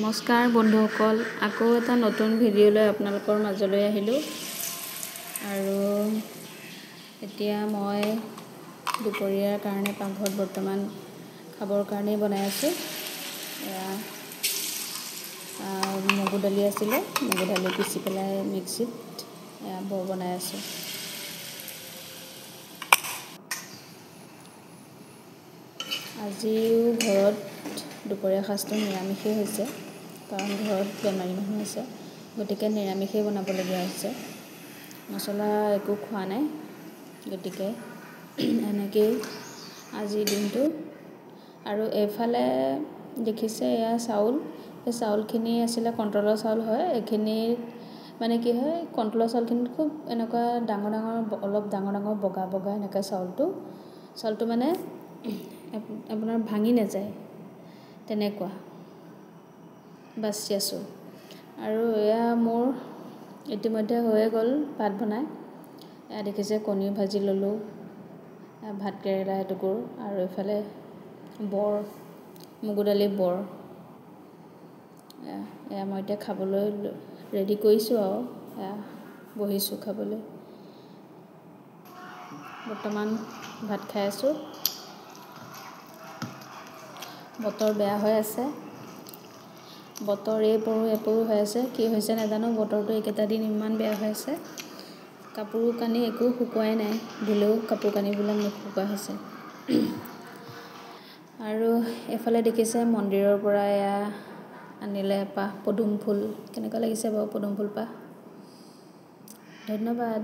নমস্কাৰ বন্ধুসকল, আকৌ এটা নতুন ভিডিঅ' লৈ আপোনালোকৰ মাজলৈ আহিলোঁ। আৰু এতিয়া মই দুপৰীয়াৰ কাৰণে পাকঘৰত বৰ্তমান খাবৰ কাৰণেই বনাই আছোঁ। এয়া মগু দালি আছিলে, মগু দালি পিচি পেলাই মিক্সিত এয়া বৰ বনাই আছোঁ। আজিও ঘৰত দুপৰীয়া সাঁজটো নিৰামিষেই হৈছে, কাৰণ ঘৰত বেমাৰী মানুহ আছে, গতিকে নিৰামিষেই বনাবলগীয়া হৈছে। মছলা একো খোৱা নাই, গতিকে এনেকেই আজিৰ দিনটো। আৰু এইফালে দেখিছে এয়া চাউল, এই চাউলখিনি আছিলে কণ্ট্ৰলৰ চাউল হয়। এইখিনিৰ মানে কি হয়, কণ্ট্ৰলৰ চাউলখিনিত খুব এনেকুৱা ডাঙৰ ডাঙৰ অলপ ডাঙৰ ডাঙৰ বগা বগা এনেকুৱা চাউলটো মানে আপোনাৰ ভাঙি নাযায়, তেনেকুৱা বাছি আছোঁ। আৰু এয়া মোৰ ইতিমধ্যে হৈয়ে গ'ল ভাত বনাই। এয়া দেখিছে কণী ভাজি ল'লোঁ, ভাত কেৰেলা এটুকুৰ, আৰু এইফালে মগু দালি বৰ। এয়া মই এতিয়া খাবলৈ ৰেডি কৰিছোঁ আৰু এয়া বহিছোঁ খাবলৈ। বৰ্তমান ভাত খাই আছোঁ। বতৰ বেয়া হৈ আছে, বতৰ এপৰো হৈ আছে। কি হৈছে নাজানো, বতৰটো এইকেইটা দিন ইমান বেয়া হৈ আছে। কাপোৰ কানি একো শুকুৱাই নাই, ধুলেও কাপোৰ কানিবিলাক নুশুকোৱা হৈছে। আৰু এইফালে দেখিছে মন্দিৰৰ পৰা এয়া আনিলে এপাহ পদুম ফুল। কেনেকুৱা লাগিছে বাৰু পদুম ফুলপাহ? ধন্যবাদ।